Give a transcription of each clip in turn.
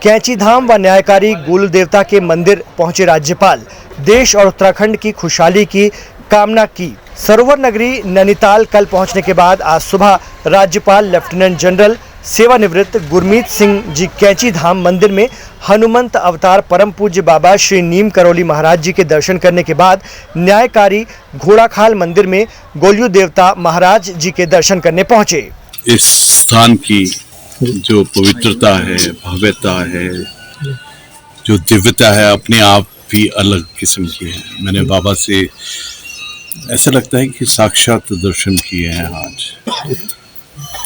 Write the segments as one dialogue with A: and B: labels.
A: कैंची धाम व न्यायकारी गुल देवता के मंदिर पहुंचे राज्यपाल। देश और उत्तराखंड की खुशहाली की कामना की। सरोवर नगरी नैनीताल कल पहुंचने के बाद आज सुबह राज्यपाल लेफ्टिनेंट जनरल सेवानिवृत्त गुरमीत सिंह जी कैंची धाम मंदिर में हनुमंत अवतार परम पूज्य बाबा श्री नीम करौली महाराज जी के दर्शन करने के बाद न्यायकारी घोड़ाखाल मंदिर में गोलियो देवता महाराज जी के दर्शन करने पहुंचे।
B: इस स्थान की जो पवित्रता है, भव्यता है, जो दिव्यता है, अपने आप भी अलग किस्म की है। मैंने बाबा से ऐसा लगता है कि साक्षात दर्शन किए हैं आज।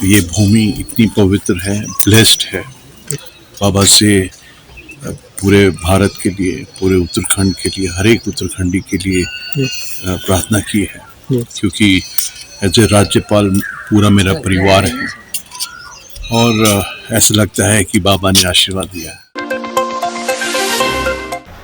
B: ये भूमि इतनी पवित्र है, ब्लेस्ड है। बाबा से पूरे भारत के लिए, पूरे उत्तराखंड के लिए, हर एक उत्तराखंडी के लिए प्रार्थना की है, क्योंकि एज ए राज्यपाल पूरा मेरा परिवार है और ऐसा लगता है कि बाबा ने आशीर्वाद दिया है।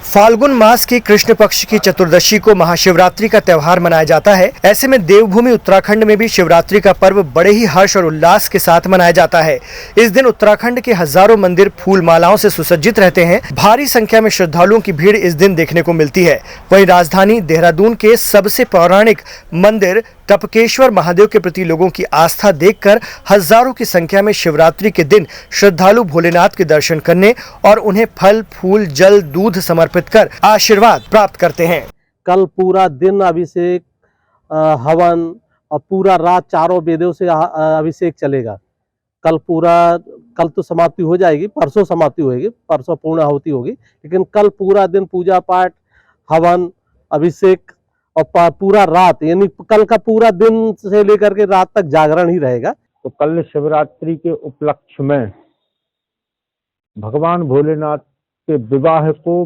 A: फाल्गुन मास की कृष्ण पक्ष की चतुर्दशी को महाशिवरात्रि का त्यौहार मनाया जाता है। ऐसे में देवभूमि उत्तराखंड में भी शिवरात्रि का पर्व बड़े ही हर्ष और उल्लास के साथ मनाया जाता है। इस दिन उत्तराखंड के हजारों मंदिर फूल मालाओं से सुसज्जित रहते हैं। भारी संख्या में श्रद्धालुओं की भीड़ इस दिन देखने को मिलती है। वहीं राजधानी देहरादून के सबसे पौराणिक मंदिर टपकेश्वर महादेव के प्रति लोगों की आस्था देखकर हजारों की संख्या में शिवरात्रि के दिन श्रद्धालु भोलेनाथ के दर्शन करने और उन्हें फल, फूल, जल, दूध समर्पित कर आशीर्वाद प्राप्त करते हैं।
C: कल पूरा दिन अभिषेक, हवन और पूरा रात चारों वेदों से अभिषेक चलेगा। कल तो समाप्ति हो जाएगी, परसों समाप्ति होगी, परसों पूर्ण आहुति होगी, लेकिन कल पूरा दिन पूजा पाठ, हवन, अभिषेक और पूरा रात, यानी कल का पूरा दिन से लेकर के रात तक जागरण ही रहेगा।
D: तो कल शिवरात्रि के उपलक्ष्य में भगवान भोलेनाथ के विवाह को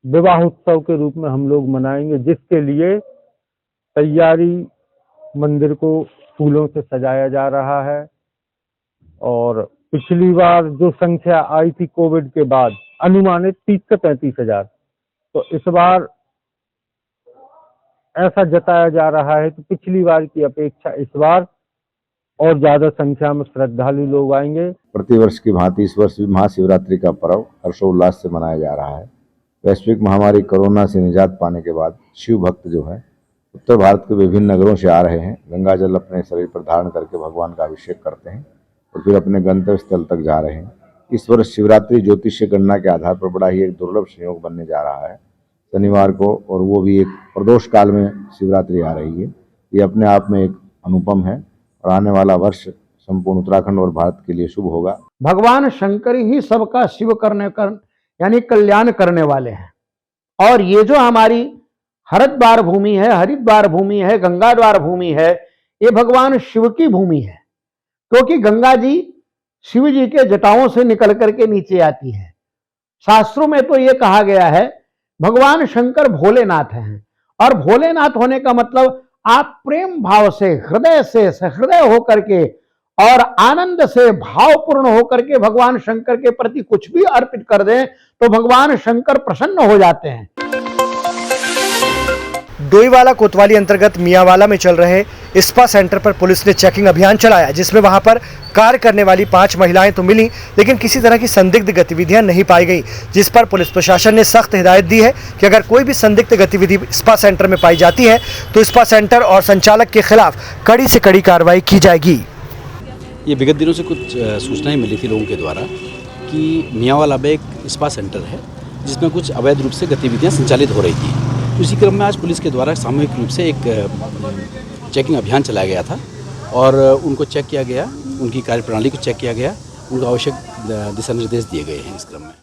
D: विवाह उत्सव के रूप में हम लोग मनाएंगे, जिसके लिए तैयारी मंदिर को फूलों से सजाया जा रहा है। और पिछली बार जो संख्या आई थी कोविड के बाद अनुमानित 30 से 35 हजार, तो इस बार ऐसा जताया जा रहा है कि पिछली बार की अपेक्षा इस बार और ज्यादा संख्या में श्रद्धालु लोग आएंगे।
E: प्रतिवर्ष की भांति इस वर्ष भी महाशिवरात्रि का पर्व हर्षोल्लास से मनाया जा रहा है। वैश्विक महामारी कोरोना से निजात पाने के बाद शिव भक्त जो है उत्तर भारत के विभिन्न नगरों से आ रहे हैं। गंगा जल अपने शरीर पर धारण करके भगवान का अभिषेक करते हैं और फिर अपने गंतव्य स्थल तक जा रहे हैं। इस वर्ष शिवरात्रि ज्योतिषीय गणना के आधार पर बड़ा ही एक दुर्लभ संयोग बनने जा रहा है शनिवार को, और वो भी एक प्रदोष काल में शिवरात्रि आ रही है। ये अपने आप में एक अनुपम है और आने वाला वर्ष संपूर्ण उत्तराखंड और भारत के लिए शुभ होगा।
F: भगवान शंकर ही सबका शिव करने कर यानी कल्याण करने वाले हैं। और ये जो हमारी हरिद्वार भूमि है, हरिद्वार भूमि है, गंगाद्वार भूमि है, ये भगवान शिव की भूमि है, क्योंकि गंगा जी शिव जी के जटाओं से निकल करके नीचे आती है। शास्त्रों में तो ये कहा गया है भगवान शंकर भोलेनाथ हैं, और भोलेनाथ होने का मतलब आप प्रेम भाव से, हृदय से सहृदय होकर के और आनंद से भावपूर्ण होकर के भगवान शंकर के प्रति कुछ भी अर्पित कर दें तो भगवान शंकर प्रसन्न हो जाते हैं।
A: डोईवाला कोतवाली अंतर्गत मियांवाला में चल रहे स्पा सेंटर पर पुलिस ने चेकिंग अभियान चलाया, जिसमें वहां पर कार्य करने वाली 5 महिलाएं तो मिली, लेकिन किसी तरह की संदिग्ध गतिविधियां नहीं पाई गई, जिस पर पुलिस प्रशासन ने सख्त हिदायत दी है कि अगर कोई भी संदिग्ध गतिविधि स्पा सेंटर में पाई जाती है तो स्पा सेंटर और संचालक के खिलाफ कड़ी से कड़ी कार्रवाई की जाएगी।
G: ये विगत दिनों से कुछ सूचनाएं मिली थी लोगों के द्वारा कि मियांवाला में एक स्पा सेंटर है जिसमें कुछ अवैध रूप से गतिविधियां संचालित हो रही थी। उसी क्रम में आज पुलिस के द्वारा सामूहिक रूप से एक चेकिंग अभियान चलाया गया था और उनको चेक किया गया, उनकी कार्यप्रणाली को चेक किया गया, उनको आवश्यक दिशा निर्देश दिए गए हैं। इस क्रम में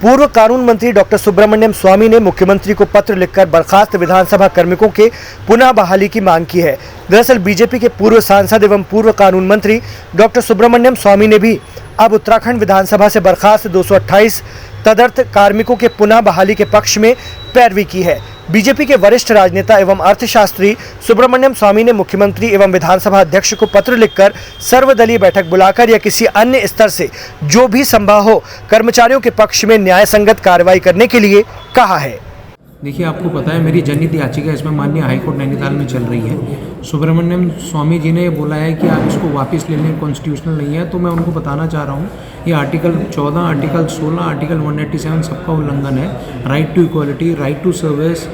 A: पूर्व कानून मंत्री डॉक्टर सुब्रमण्यम स्वामी ने मुख्यमंत्री को पत्र लिखकर बर्खास्त विधानसभा कार्मिकों के पुनः बहाली की मांग की है। दरअसल बीजेपी के पूर्व सांसद एवं पूर्व कानून मंत्री डॉक्टर सुब्रमण्यम स्वामी ने भी अब उत्तराखंड विधानसभा से बर्खास्त 228 तदर्थ कार्मिकों के पुनः बहाली के पक्ष में पैरवी की है। बीजेपी के वरिष्ठ राजनेता एवं अर्थशास्त्री सुब्रमण्यम स्वामी ने मुख्यमंत्री एवं विधानसभा अध्यक्ष को पत्र लिखकर सर्वदलीय बैठक बुलाकर या किसी अन्य स्तर से जो भी संभव हो कर्मचारियों के पक्ष में न्याय संगत कार्रवाई करने के लिए कहा है।
H: देखिए, आपको पता है मेरी जनहित याचिका इसमें माननीय हाईकोर्ट नैनीताल में चल रही है। सुब्रमण्यम स्वामी जी ने बोला है कि आप इसको वापस ले लें, कॉन्स्टिट्यूशनल नहीं है। तो मैं उनको बताना चाह रहा हूँ, ये आर्टिकल 14, आर्टिकल 16, आर्टिकल 187 सबका उल्लंघन है। Right to equality, right to service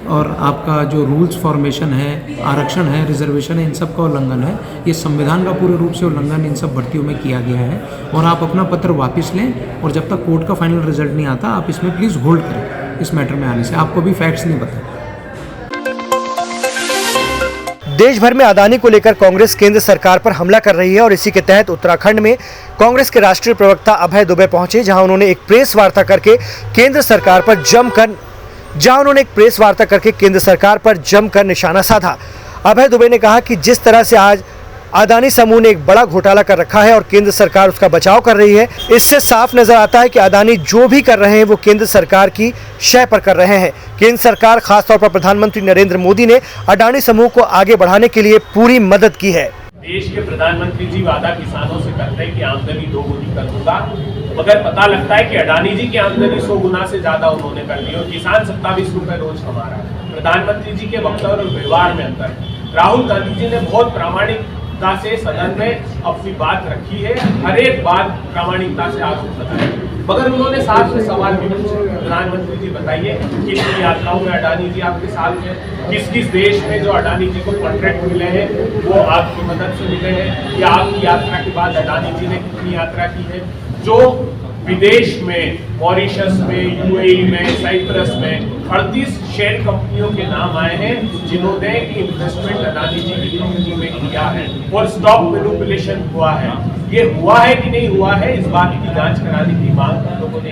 H: और आपका जो रूल्स फॉर्मेशन है, आरक्षण है, रिजर्वेशन है, इन सब का उल्लंघन है। ये संविधान का पूरे रूप से उल्लंघन इन सब भर्तियों में किया गया है। और आप अपना पत्र वापस लें और जब तक कोर्ट का फाइनल रिजल्ट नहीं आता आप इसमें प्लीज़ होल्ड करें। इस मैटर में आने से आपको भी फैक्ट्स नहीं पता।
A: देश भर में अदानी को लेकर कांग्रेस केंद्र सरकार पर हमला कर रही है और इसी के तहत उत्तराखंड में कांग्रेस के राष्ट्रीय प्रवक्ता अभय दुबे पहुंचे, जहां उन्होंने एक प्रेस वार्ता करके केंद्र सरकार पर जमकर निशाना साधा। अभय दुबे ने कहा कि जिस तरह से आज अदानी समूह ने एक बड़ा घोटाला कर रखा है और केंद्र सरकार उसका बचाव कर रही है, इससे साफ नजर आता है कि अदानी जो भी कर रहे हैं वो केंद्र सरकार की शय पर कर रहे हैं। केंद्र सरकार खासतौर पर प्रधानमंत्री नरेंद्र मोदी ने अदानी समूह को आगे बढ़ाने के लिए पूरी मदद की है।
I: देश के प्रधानमंत्री जी वादा किसानों से करते हैं कि आमदनी 2 गुनी कर दूंगा, मगर पता लगता है कि अडानी जी की आमदनी 100 गुना से ज्यादा उन्होंने कर ली और किसान 27 रुपए रोज कमा रहा है। प्रधानमंत्री जी के वक्तव्य और व्यवहार में अंतर है। राहुल गांधी जी ने बहुत प्रामाणिकता से सदन में अपनी बात रखी है, हर एक बात प्रामाणिकता से आरोप लगाया, मगर उन्होंने साथ में सवाल भी पूछे। प्रधानमंत्री जी बताइए, कितनी यात्राओं में अडानी जी आपके साथ में, किस किस देश में जो अडानी जी को कॉन्ट्रैक्ट मिले हैं वो आपकी मदद से मिले हैं, या आपकी यात्रा के बाद अडानी जी ने कितनी यात्रा की है। जो विदेश में, मॉरिशस में, यूएई में, साइप्रस में 38 शेयर कंपनियों के नाम आए हैं जिन्होंने इन्वेस्टमेंट अडानी जी की कंपनी में किया है और स्टॉक मैनिपुलेशन हुआ है। ये हुआ है कि नहीं हुआ है, इस बात की जांच कराने की मांग हम लोगों ने